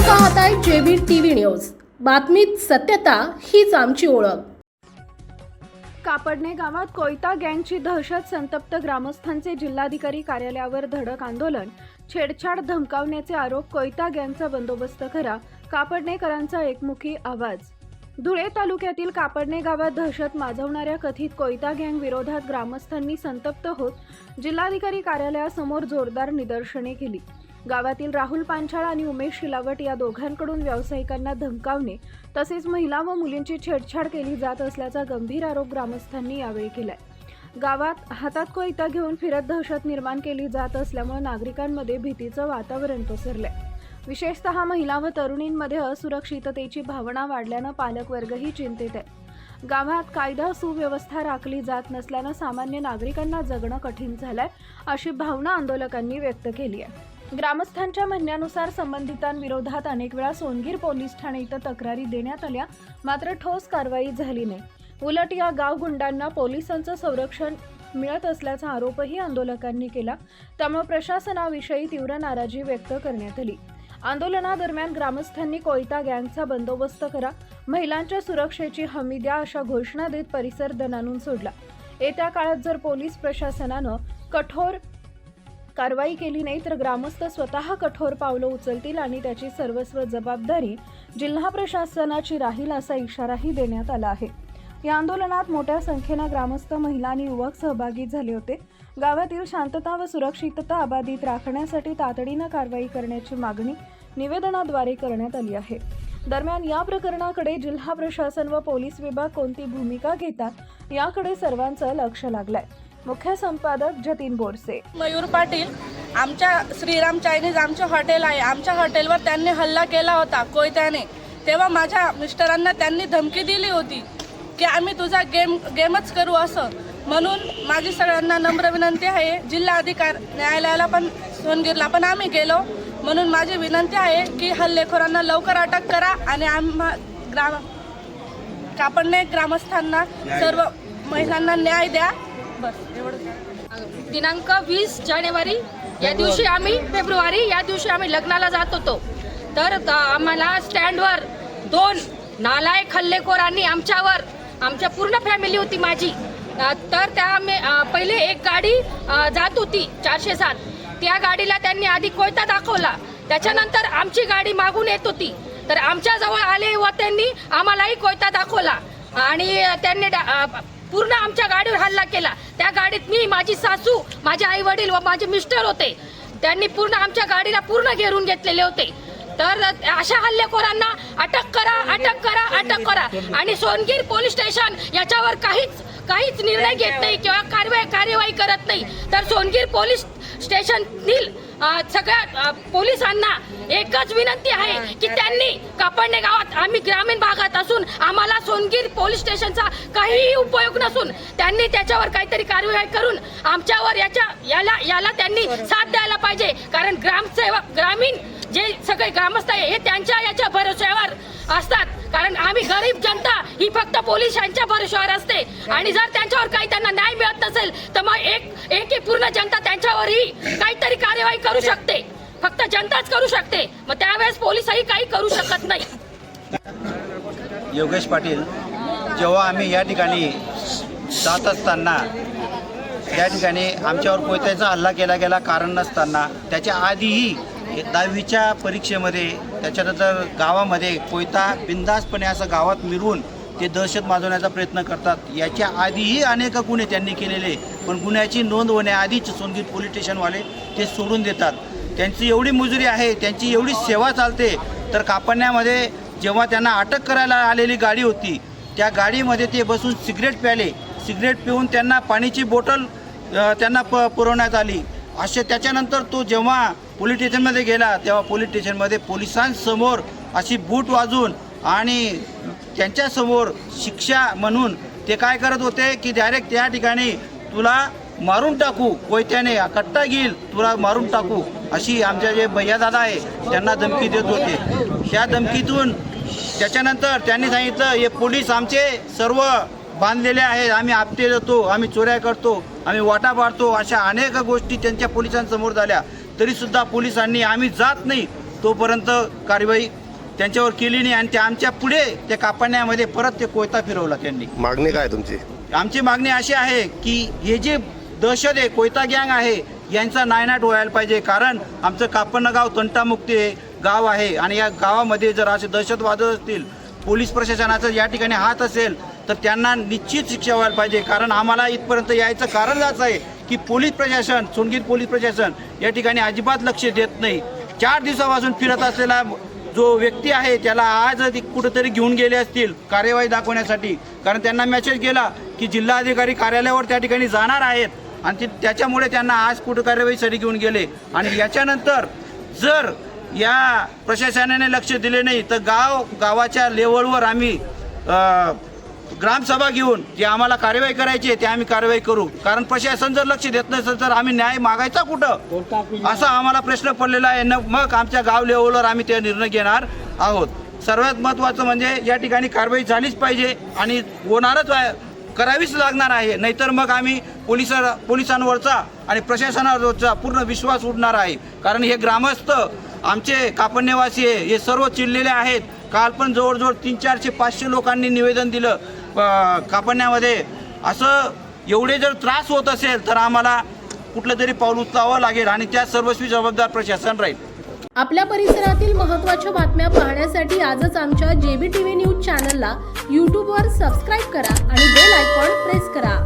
पाहताय जेबीर TV news. बातमीत सत्यता हीच आमची ओळख। कापडणे गावात कोयता गँगची दहशत, संतप्त ग्रामस्थांचे जिल्हाधिकारी कार्यालयावर धडक आंदोलन, छेडछाड धमकावण्याचे आरोप, कोयता गँगचा बंदोबस्त करा, कापडणेकरांचा एकमुखी आवाज। धुळे तालुक्यातील कापडणे गावात दहशत माजवणाऱ्या कथित कोयता गँग विरोधात ग्रामस्थांनी संतप्त होत जिल्हाधिकारी कार्यालयासमोर जोरदार निदर्शने केली। गावातील राहुल पांचाळ आणि उमेश शिलावट या दोघांकडून व्यावसायिकांना धमकावणे तसेच महिला व मुलींची छेडछाड केली जात असल्याचा गंभीर आरोप ग्रामस्थांनी यावेळी केलाय। गावात हातात कोयता घेऊन फिरत दहशत निर्माण केली जात असल्यामुळे नागरिकांमध्ये भीतीचं वातावरण पसरलंय। विशेषतः महिला व तरुणींमध्ये असुरक्षिततेची भावना वाढल्यानं पालकवर्गही चिंतेत आहे। गावात कायदा सुव्यवस्था राखली जात नसल्यानं सामान्य नागरिकांना जगणं कठीण झालंय, अशी भावना आंदोलकांनी व्यक्त केली आहे। ग्रामस्थांच्या म्हणण्यानुसार संबंधितांविरोधात अनेक वेळा सोनगीर पोलीस ठाणे इथं तक्रारी देण्यात आल्या, मात्र ठोस कारवाई झाली नाही। उलट या गाव गुंडांना पोलिसांचं संरक्षण मिळत असल्याचा आरोपही आंदोलकांनी केला। त्यामुळे प्रशासनाविषयी तीव्र नाराजी व्यक्त करण्यात आली। आंदोलनादरम्यान ग्रामस्थांनी कोयता गँगचा बंदोबस्त करा, महिलांच्या सुरक्षेची हमी द्या अशा घोषणा देत परिसर दणाणून सोडला। येत्या काळात जर पोलीस प्रशासनानं कठोर कारवाई केली नाही तर ग्रामस्थ स्वतः कठोर पावलं उचलतील आणि त्याची सर्वस्व जबाबदारी जिल्हा प्रशासनाची राहील असा इशाराही देण्यात आला आहे। या आंदोलनात मोठ्या संख्येनं ग्रामस्थ, महिला आणि युवक सहभागी झाले होते। गावातील शांतता व सुरक्षितता अबाधित राखण्यासाठी तातडीनं कारवाई करण्याची मागणी निवेदनाद्वारे करण्यात आली आहे। दरम्यान या प्रकरणाकडे जिल्हा प्रशासन व पोलीस विभाग कोणती भूमिका घेतात याकडे सर्वांचं लक्ष लागलंय। मुख्य संपादक जतीन बोरसे। मयूर पाटील, आमच्या श्रीराम चायनीज आमचे हॉटेल आहे, आमच्या हॉटेलवर त्यांनी हल्ला केला होता कोयत्याने। तेव्हा माझ्या मिस्टरांना त्यांनी धमकी दिली होती की आम्ही तुझा गेमच करू असं। म्हणून माझी सगळ्यांना नम्र विनंती आहे, जिल्हाधिकारी न्यायालयाला पण सोनगीरला पण आम्ही गेलो, म्हणून माझी विनंती आहे की हल्लेखोरांना लवकर अटक करा आणि कापडणे ग्रामस्थांना सर्व महिलांना न्याय द्या। बस एवढंच। दिनांक 20 जानेवारी या दिवशी आम्ही लग्नाला जात होतो, तर आम्हाला स्टँडवर 2 नालायक हल्लेखोरांनी आमच्या पूर्ण फॅमिली होती माझी, तर त्या पहिले एक गाडी जात होती 407, त्या गाडीला त्यांनी आधी कोयता दाखवला, त्याच्यानंतर आमची गाडी मागून येत होती, तर आमच्या जवळ आले व त्यांनी आम्हालाही कोयता दाखवला आणि त्यांनी पूर्ण आमच्या गाडीवर हल्ला केला। त्या गाडीत मी, माझी सासू, माझे आई वडील व माझे मिस्टर होते। त्यांनी पूर्ण आमच्या गाडीला पूर्ण घेरून घेतलेले होते। तर अशा हल्लेखोरांना अटक करा आणि सोनगीर पोलीस स्टेशन याच्यावर काहीच निर्णय घेत नाही किंवा कार्यवाही करत नाही, तर सोनगीर पोलीस स्टेशनतील सगळ्या पोलिसांना एकच विनंती आहे की त्यांनी कापडणे गावात, आम्ही ग्रामीण भागात असून आम्हाला सोनगीर पोलीस स्टेशनचा काहीही उपयोग नसून त्यांनी त्याच्यावर काहीतरी कार्यवाही करून आमच्यावर याला त्यांनी साथ द्यायला पाहिजे। कारण ग्रामसेवक, ग्रामीण जे सगळे ग्रामस्थ आहे हे त्यांच्या याच्या भरोश्यावर असतात, कारण आम्ही गरीब जनता ही फक्त पोलिसांच्या भरोश्यावर असते आणि जर त्यांच्यावर काही त्यांना न्याय मिळत नसेल तर मग एक पूर्ण जनता त्यांच्यावरही काहीतरी कार्यवाही करू शकते, फक्त जनताच करू शकते, मग त्यावेळेस पोलिसही काही करू शकत नाही। योगेश पाटील, जेव्हा आम्ही या ठिकाणी जात असताना त्या ठिकाणी आमच्यावर कोयत्याचा हल्ला केला गेला कारण नसताना, त्याच्या आधीही 10वीच्या परीक्षेमध्ये, त्याच्यानंतर गावामध्ये कोयता बिंदासपणे असं गावात मिरवून ते दहशत माजवण्याचा प्रयत्न करतात। याच्या आधीही अनेक गुन्हे त्यांनी केलेले, पण गुन्ह्याची नोंद होण्याआधीच सोनगीर पोलीस स्टेशनवाले ते सोडून देतात। त्यांची एवढी मजुरी आहे, त्यांची एवढी सेवा चालते, तर कापडण्यामध्ये जेव्हा त्यांना अटक करायला आलेली गाडी होती, त्या गाडीमध्ये ते बसून सिगरेट प्याले, सिगरेट पिऊन त्यांना पाण्याची बॉटल त्यांना पुरवण्यात आली। असे त्याच्यानंतर तो जेव्हा पोलीस स्टेशनमध्ये गेला तेव्हा पोलीस स्टेशनमध्ये पोलिसांसमोर अशी बूट वाजून आणि त्यांच्यासमोर शिक्षा म्हणून ते काय करत होते की डायरेक्ट त्या ठिकाणी तुला मारून टाकू, कोयत्याने कट्टा घेईल, तुला मारून टाकू, अशी आमच्या जे भैयादादा आहे त्यांना धमकी देत होते। त्या धमकीतून त्याच्यानंतर त्यांनी सांगितलं हे पोलीस आमचे सर्व बांधलेले आहेत, आम्ही आपटे देतो, आम्ही चोऱ्या करतो, आम्ही वाटा पाडतो, अशा अनेक गोष्टी त्यांच्या पोलिसांसमोर झाल्या। तरीसुद्धा पोलिसांनी आम्ही जात नाही तोपर्यंत कारवाई त्यांच्यावर केली नाही आणि त्या आमच्या पुढे त्या कापण्यामध्ये परत ते कोयता फिरवला त्यांनी. मागणी काय तुमची? आमची मागणी अशी आहे की हे जे दहशत आहे, कोयता गँग आहे, यांचा नायनाट व्हायला पाहिजे. कारण आमचं कापणं गाव तंटामुक्ती गाव आहे आणि या गावामध्ये जर असे दहशतवाद असतील, पोलीस प्रशासनाचा या ठिकाणी हात असेल तर त्यांना निश्चित शिक्षा व्हायला पाहिजे. कारण आम्हाला इथपर्यंत यायचं कारण असं आहे की पोलीस प्रशासन, सोनगीर पोलीस प्रशासन या ठिकाणी अजिबात लक्ष देत नाही. 4 दिवसापासून फिरत असलेला जो व्यक्ती आहे त्याला आज कुठंतरी घेऊन गेले असतील कार्यवाही दाखवण्यासाठी. कारण त्यांना मेसेज गेला की जिल्हाधिकारी कार्यालयावर त्या ठिकाणी जाणार आहेत आणि त्याच्यामुळे त्यांना आज कुठं कार्यवाहीसाठी घेऊन गेले. आणि याच्यानंतर जर या प्रशासनाने लक्ष दिले नाही तर गावाच्या लेवलवर आम्ही ग्रामसभा घेऊन जे आम्हाला कार्यवाही करायची आहे ते आम्ही कार्यवाही करू. कारण प्रशासन जर लक्ष देत नसेल तर आम्ही न्याय मागायचा कुठं, असा आम्हाला प्रश्न पडलेला आहे. मग आमच्या गाव लेवलवर आम्ही ते निर्णय घेणार आहोत. सर्वात महत्त्वाचं म्हणजे या ठिकाणी कारवाई झालीच पाहिजे आणि होणारच करावीच लागणार आहे. नाहीतर मग आम्ही पोलिसांवरचा आणि प्रशासनावरचा पूर्ण विश्वास उडणार आहे. कारण हे ग्रामस्थ आमचे कापडनेवासी आहे, हे सर्व चिडलेले आहेत. काल पण जवळजवळ 300-400-500 लोकांनी निवेदन दिलं कापडण्यामध्ये. असं एवढे जर त्रास होत असेल तर आम्हाला कुठलं तरी पाऊल उचलावं लागेल आणि त्या सर्वस्वी जबाबदार प्रशासन राहील. आपल्या परिसरातील महत्त्वाच्या बातम्या पाहण्यासाठी आजच आमच्या JBTV न्यूज चॅनलला यूट्यूबवर सबस्क्राईब करा आणि बेल आयकॉन प्रेस करा.